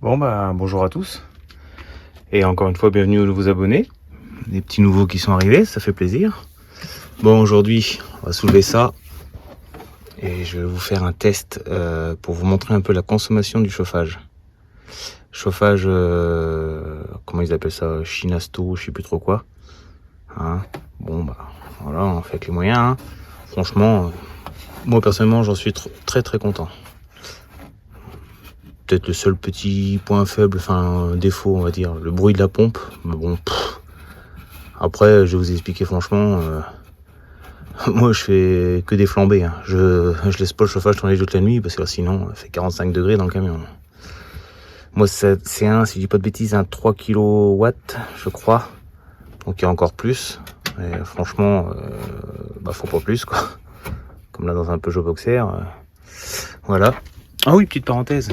Bon bah bonjour à tous et encore une fois bienvenue aux nouveaux abonnés, des petits nouveaux qui sont arrivés, ça fait plaisir. Bon, aujourd'hui on va soulever ça et je vais vous faire un test pour vous montrer un peu la consommation du chauffage. Chauffage, comment ils appellent ça, Chinasto, je sais plus trop quoi. Hein, bon bah voilà, on fait avec les moyens. Hein. Franchement, moi personnellement j'en suis très content. Peut-être le seul petit point faible, enfin défaut on va dire, le bruit de la pompe. Mais bon, après je vais vous expliquer franchement, moi je fais que des flambées. Hein. Je laisse pas le chauffage tourner toute la nuit parce que sinon ça fait 45 degrés dans le camion. Moi c'est un, si je dis pas de bêtises, un 3 kW je crois. Donc il y a encore plus. Et franchement, bah faut pas plus quoi. Comme là dans un Peugeot Boxer. Voilà. Ah oui, petite parenthèse.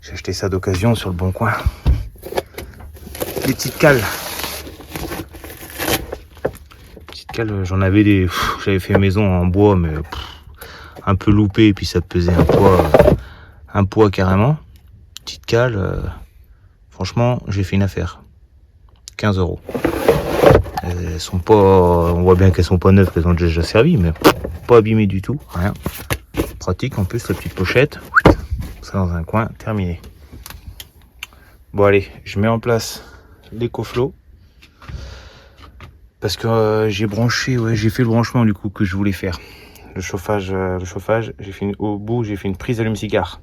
J'ai acheté ça d'occasion sur le Bon Coin. Des petites cales. Petites cales, j'en avais des. J'avais fait maison en bois, mais un peu loupé, et puis ça pesait un poids carrément. Petite cale, franchement, j'ai fait une affaire. 15 €. Elles sont pas. On voit bien qu'elles sont pas neuves, qu'elles ont déjà servi, mais pas abîmées du tout, rien. Pratique en plus, la petite pochette. Ça dans un coin, terminé. Bon allez, je mets en place l'EcoFlow parce que j'ai branché, ouais, j'ai fait le branchement du coup que je voulais faire. Le chauffage, j'ai fait au bout, j'ai fait une prise allume-cigare.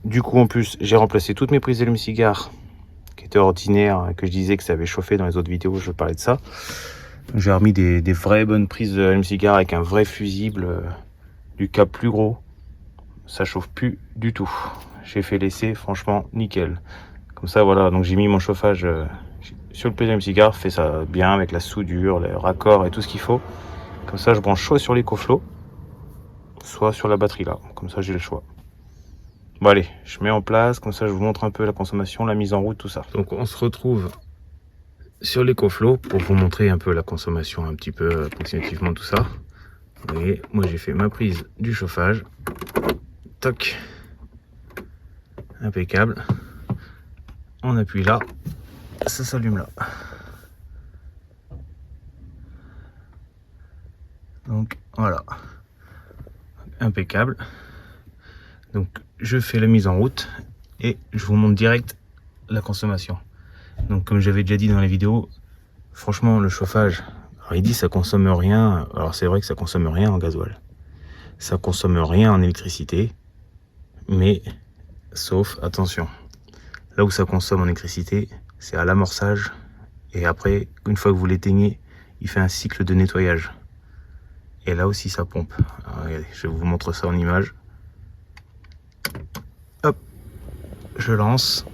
Du coup en plus, j'ai remplacé toutes mes prises d'allume-cigare qui étaient ordinaires, que je disais que ça avait chauffé dans les autres vidéos, je parlais de ça. J'ai remis des vraies bonnes prises d'allume-cigare avec un vrai fusible, du câble plus gros. Ça chauffe plus du tout. J'ai fait l'essai, franchement nickel. Comme ça voilà, donc j'ai mis mon chauffage sur le deuxième cigare, fait ça bien avec la soudure, les raccords et tout ce qu'il faut. Comme ça je branche soit sur l'EcoFlow, soit sur la batterie là, comme ça j'ai le choix. Bon allez, je mets en place, comme ça je vous montre un peu la consommation, la mise en route, tout ça. Donc on se retrouve sur l'EcoFlow pour vous montrer un peu la consommation, un petit peu approximativement tout ça. Vous voyez, moi j'ai fait ma prise du chauffage. Toc. Impeccable. On appuie là, ça s'allume là. Donc voilà, impeccable. Donc je fais la mise en route et je vous montre direct la consommation. Donc comme j'avais déjà dit dans les vidéos, franchement le chauffage, alors il dit ça consomme rien. Alors c'est vrai que ça consomme rien en gasoil, ça consomme rien en électricité, mais sauf attention, là où ça consomme en électricité, c'est à l'amorçage, et après une fois que vous l'éteignez, il fait un cycle de nettoyage. Et là aussi ça pompe. Alors, regardez, je vous montre ça en image. Hop, je lance.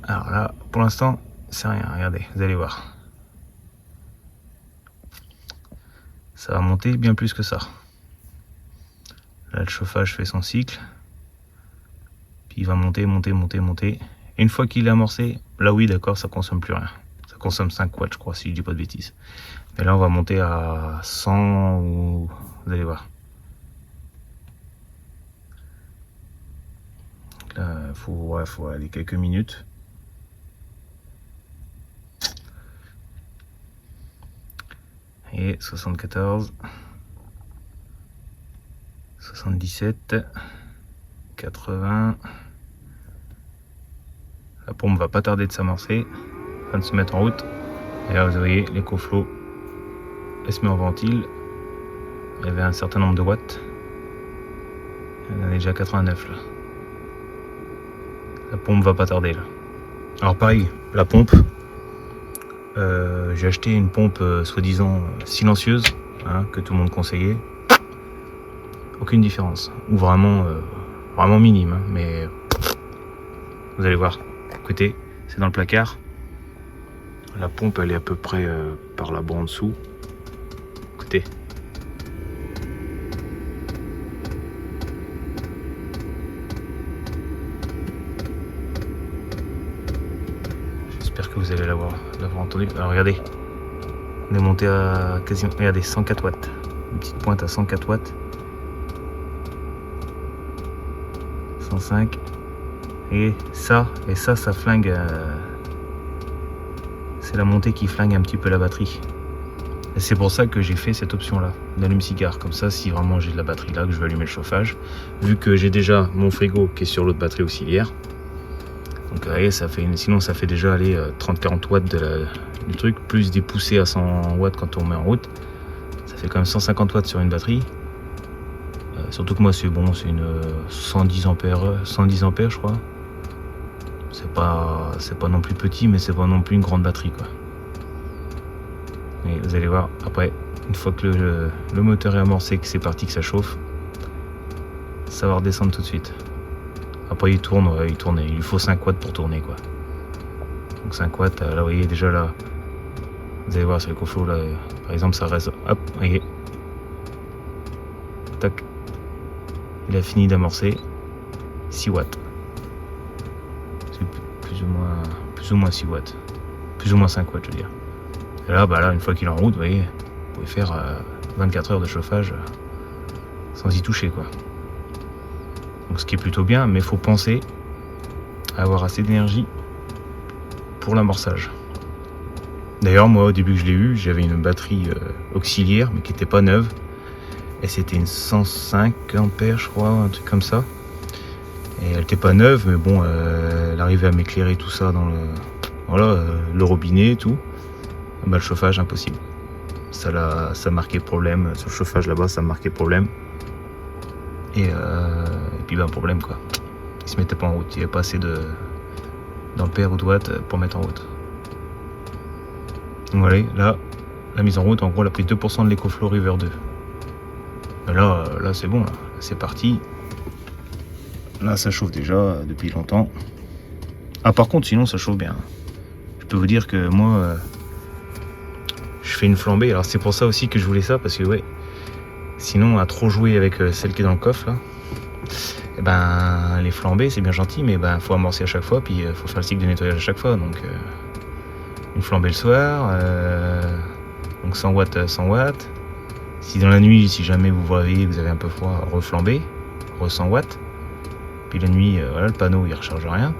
Alors là, pour l'instant, c'est rien. Regardez, vous allez voir. Ça va monter bien plus que ça. Là, le chauffage fait son cycle. Puis il va monter. Et une fois qu'il est amorcé, là oui, d'accord, ça consomme plus rien. Ça consomme 5 watts, je crois, si je dis pas de bêtises. Mais là, on va monter à 100 ou... Vous allez voir. Là, faut aller quelques minutes. Et 74, 77, 80. La pompe va pas tarder de s'amorcer, de se mettre en route. Et là, vous voyez, l'EcoFlow, elle se met en ventile. Il y avait un certain nombre de watts. Elle en est déjà 89 là. La pompe va pas tarder là. Alors pareil, la pompe, j'ai acheté une pompe soi-disant silencieuse, hein, que tout le monde conseillait. Aucune différence, ou vraiment minime, hein, mais vous allez voir. Écoutez, c'est dans le placard. La pompe elle est à peu près par là-bas en dessous. Écoutez. J'espère que vous allez l'avoir entendu. Alors regardez, on est monté à quasiment, regardez, 104 watts. Une petite pointe à 104 watts. 105. Et ça flingue. C'est la montée qui flingue un petit peu la batterie. Et c'est pour ça que j'ai fait cette option là d'allume-cigare. Comme ça, si vraiment j'ai de la batterie là, que je veux allumer le chauffage, vu que j'ai déjà mon frigo qui est sur l'autre batterie auxiliaire. Donc sinon ça fait déjà aller 30-40 watts du truc, plus des poussées à 100 watts quand on met en route. Ça fait quand même 150 watts sur une batterie. Surtout que moi c'est bon, c'est une 110 ampères je crois. C'est pas non plus petit, mais c'est pas non plus une grande batterie quoi. Et vous allez voir après, une fois que le moteur est amorcé, que c'est parti, que ça chauffe, ça va redescendre tout de suite. Après il tourne, il lui faut 5 watts pour tourner quoi. Donc 5 watts, là vous voyez déjà là, vous allez voir sur le coflo là, par exemple ça reste, hop, vous voyez, tac, il a fini d'amorcer, 6 watts. C'est plus ou moins 6 watts, plus ou moins 5 watts je veux dire. Et là, là une fois qu'il est en route, vous voyez, vous pouvez faire 24 heures de chauffage sans y toucher quoi. Donc ce qui est plutôt bien, mais il faut penser à avoir assez d'énergie pour l'amorçage. D'ailleurs moi au début que je l'ai eu, j'avais une batterie auxiliaire mais qui n'était pas neuve. Et c'était une 105 ampères je crois, un truc comme ça. Et elle n'était pas neuve, mais bon, elle arrivait à m'éclairer tout ça dans le robinet et tout. Bah, le chauffage impossible. Ça marquait problème. Sur le chauffage là-bas, ça marquait problème. Et puis ben problème quoi. Il se mettait pas en route, il n'y avait pas assez d'ampères ou de watts pour mettre en route. Donc voilà, là, la mise en route, en gros, elle a pris 2% de l'EcoFlow River 2. Et là c'est bon, là, c'est parti. Là, ça chauffe déjà depuis longtemps. Ah, par contre, sinon, ça chauffe bien. Je peux vous dire que moi, je fais une flambée. Alors, c'est pour ça aussi que je voulais ça, parce que, ouais, sinon, à trop jouer avec celle qui est dans le coffre, là, et ben, les flambées, c'est bien gentil, mais ben, faut amorcer à chaque fois, puis faut faire le cycle de nettoyage à chaque fois. Donc, une flambée le soir, donc 100 watts, 100 watts. Si dans la nuit, si jamais vous voyez, vous avez un peu froid, reflambez, re 100 watts. Puis la nuit, voilà, le panneau il recharge rien.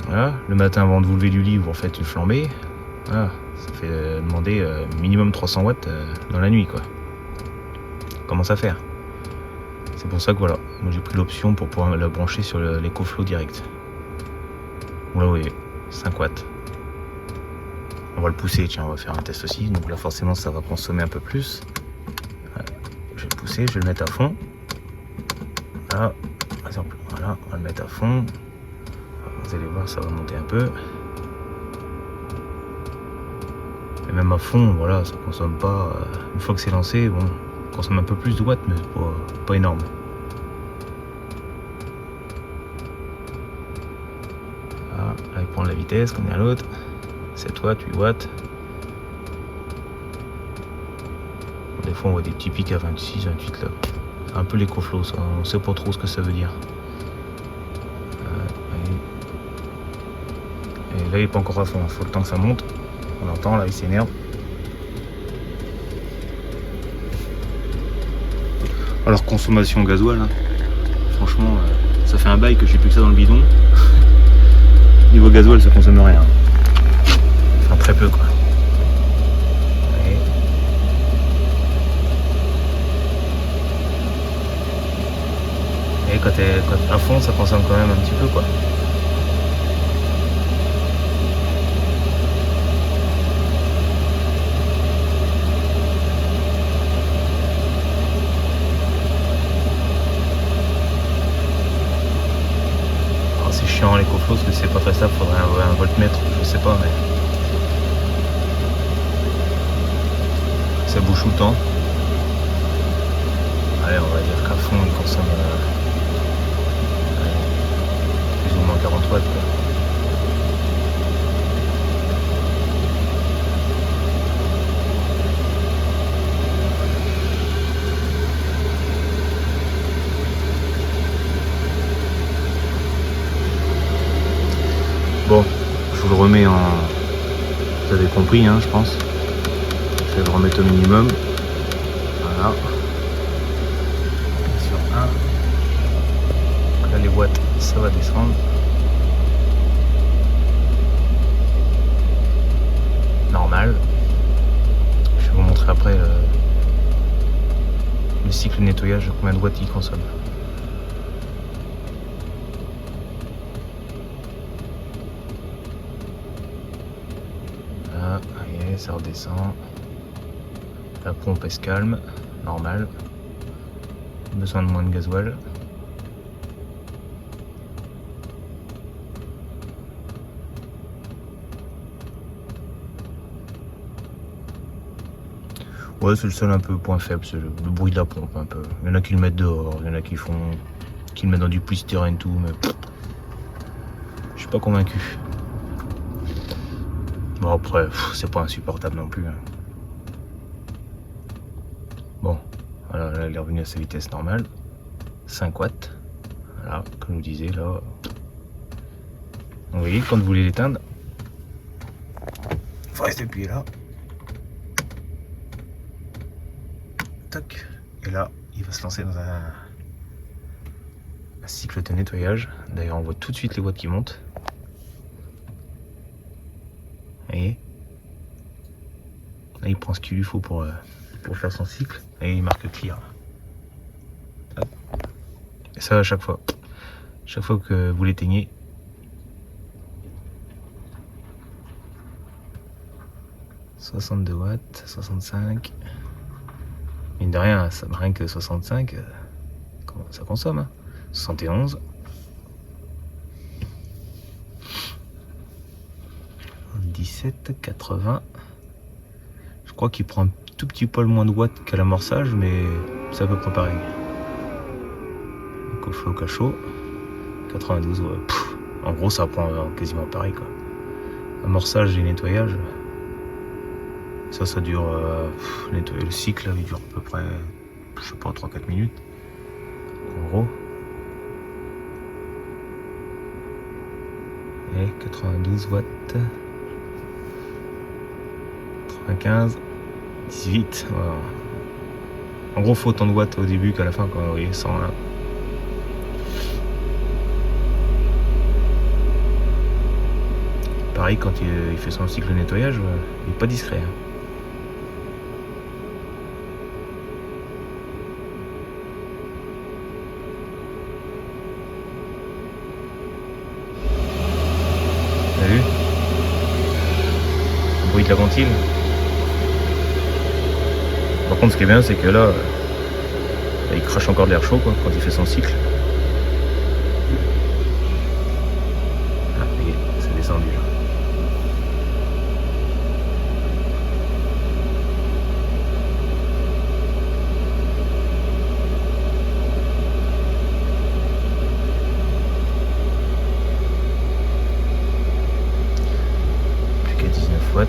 Voilà. Le matin avant de vous lever du lit, vous refaites une flambée. Voilà. Ça fait demander minimum 300 watts dans la nuit quoi. Comment ça faire? C'est pour ça que voilà, moi j'ai pris l'option pour pouvoir la brancher sur l'EcoFlow direct. Là vous voyez, 5 watts. On va le pousser, tiens, on va faire un test aussi. Donc là forcément ça va consommer un peu plus. Voilà. Je vais le pousser, je vais le mettre à fond. Là, par exemple, voilà, on va le mettre à fond. Vous allez voir, ça va monter un peu. Et même à fond, voilà, ça consomme pas. Une fois que c'est lancé, bon, ça consomme un peu plus de watts, mais pas énorme. Voilà, là, il prend la vitesse, comme à l'autre. 7 watts, 8 watts. Des fois, on voit des petits pics à 26, 28 là. C'est un peu l'EcoFlow, ça. On sait pas trop ce que ça veut dire. Et là, il est pas encore à fond. Il faut le temps que ça monte. On entend, là, il s'énerve. Alors, consommation gasoil, hein. Franchement, ça fait un bail que j'ai plus que ça dans le bidon. Niveau gasoil, ça consomme rien. Enfin, très peu, quoi. Et quand à fond, ça consomme quand même un petit peu, quoi. C'est chiant l'EcoFlow parce que c'est pas très stable, faudrait un voltmètre, je sais pas, mais ça bouge tout le temps. Allez, on va dire qu'à fond il consomme plus ou moins 40 watts quoi. Bon, je vous le remets en... Vous avez compris, hein, je pense. Je vais le remettre au minimum. Voilà. Sur 1. watts, ça va descendre. Normal. Je vais vous montrer après le cycle de nettoyage, combien de watts il consomme. Voilà, voyez, ça redescend. La pompe elle se calme, normal. Besoin de moins de gasoil. Ouais, c'est le seul un peu point faible, c'est le bruit de la pompe un peu. Il y en a qui le mettent dehors, il y en a qui le mettent dans du polystyrène et tout, mais je suis pas convaincu. Bon après, c'est pas insupportable non plus. Hein. Bon, voilà, là, elle est revenue à sa vitesse normale. 5 watts. Voilà, comme je vous disais là. Vous voyez, quand vous voulez l'éteindre, il faut rester appuyé là. Tac. Et là, il va se lancer dans un cycle de nettoyage. D'ailleurs, on voit tout de suite les watts qui montent. Vous voyez, là, il prend ce qu'il lui faut pour faire son cycle. Et il marque clear. Hop. Et ça à chaque fois. Chaque fois que vous l'éteignez. « 62 watts, 65. Mine de rien, rien que 65, ça consomme. Hein. 71. 17, 80. Je crois qu'il prend un tout petit poil moins de watts qu'à l'amorçage, mais c'est à peu près pareil. Donc au chaud, au cachot. 92, ouais. En gros, ça prend quasiment pareil, quoi. Amorçage et nettoyage. Ça dure. Nettoyer le cycle, il dure à peu près, je sais pas, 3-4 minutes. En gros. Et 92 watts. 95. 18. Voilà. En gros, faut autant de watts au début qu'à la fin, quoi. Vous voyez, 101. Pareil, quand il fait son cycle de nettoyage, il n'est pas discret. Hein. T'as vu? Le bruit de la ventile. Par contre, ce qui est bien, c'est que là, il crache encore de l'air chaud, quoi, quand il fait son cycle. Ah, voyez, c'est descendu là. Plus qu'à 19 watts.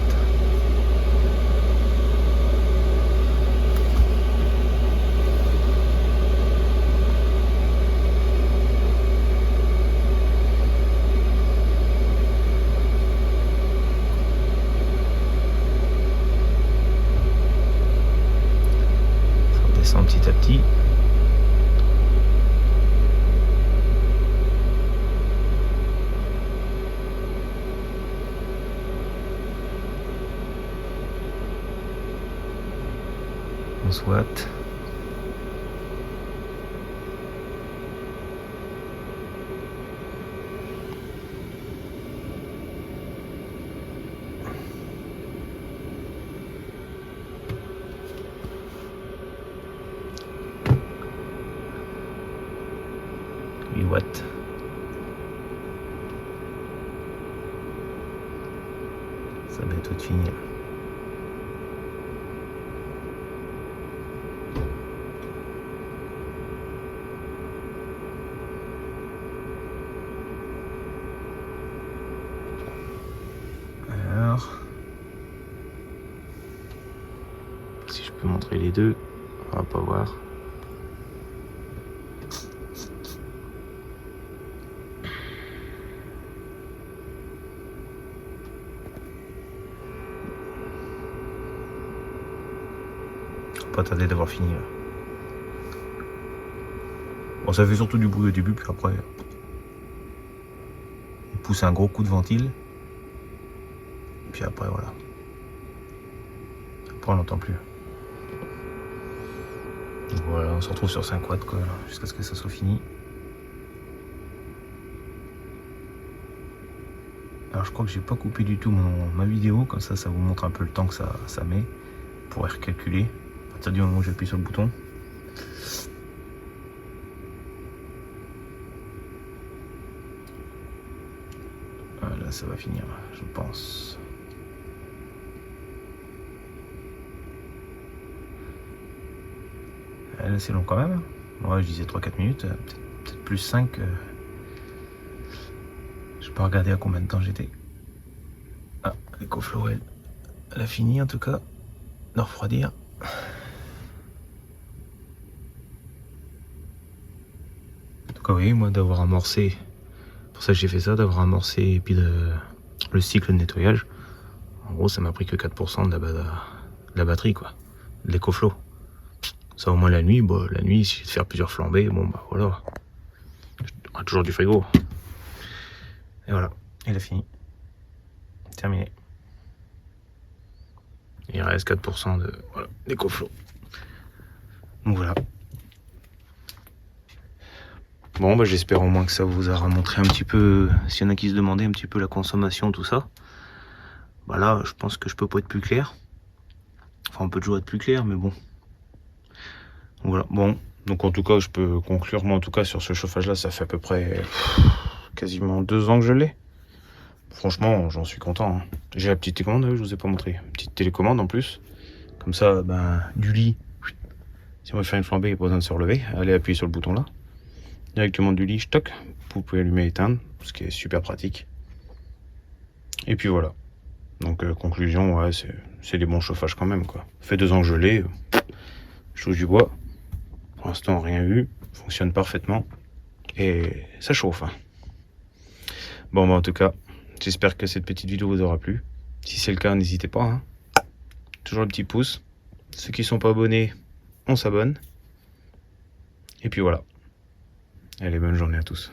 Petit à petit. On swat. Watts. Ça va bientôt de finir. Alors, si je peux montrer les deux, on va pas voir. Pas tarder d'avoir fini là. Bon, ça fait surtout du bruit au début, puis après pousse un gros coup de ventile. Et puis après voilà. Après on n'entend plus. Donc voilà, on se retrouve sur 5 watts quoi, jusqu'à ce que ça soit fini. Alors je crois que j'ai pas coupé du tout ma vidéo, comme ça vous montre un peu le temps que ça met. Vous pourrez recalculer à partir du moment où j'appuie sur le bouton. Là ça va finir, je pense. Là c'est long quand même. Ouais, je disais 3-4 minutes, peut-être plus 5. Je peux regarder à combien de temps j'étais. Ah, l'écoflow elle a fini en tout cas de refroidir. En tout cas oui, moi d'avoir amorcé, pour ça que j'ai fait ça, d'avoir amorcé et puis le cycle de nettoyage, en gros ça m'a pris que 4% de la batterie quoi, de l'écoflow. Ça au moins la nuit, bon la nuit si j'ai de faire plusieurs flambées, bon bah voilà. On a toujours du frigo. Et voilà, il a fini. Terminé. Il reste 4% d'écoflow. Donc voilà. Bon bah j'espère au moins que ça vous aura montré un petit peu, s'il y en a qui se demandaient un petit peu la consommation, tout ça. Bah là je pense que je peux pas être plus clair. Enfin on peut toujours être plus clair mais bon. Donc voilà, bon. Donc en tout cas je peux conclure, moi en tout cas sur ce chauffage là, ça fait à peu près quasiment 2 ans que je l'ai. Franchement j'en suis content. Hein. J'ai la petite télécommande, je vous ai pas montré. Petite télécommande en plus. Comme ça, ben, du lit, si on veut faire une flambée, il n'y a pas besoin de se relever. Allez appuyer sur le bouton là. Directement du lit, stock. Vous pouvez allumer et éteindre, ce qui est super pratique. Et puis voilà. Donc conclusion, ouais, c'est des bons chauffages quand même quoi. Ça fait 2 ans que je l'ai. Je touche du bois. Pour l'instant, rien eu. Fonctionne parfaitement. Et ça chauffe. Hein. Bon, bah, en tout cas, j'espère que cette petite vidéo vous aura plu. Si c'est le cas, n'hésitez pas. Hein. Toujours le petit pouce. Ceux qui ne sont pas abonnés, on s'abonne. Et puis voilà. Allez, bonne journée à tous.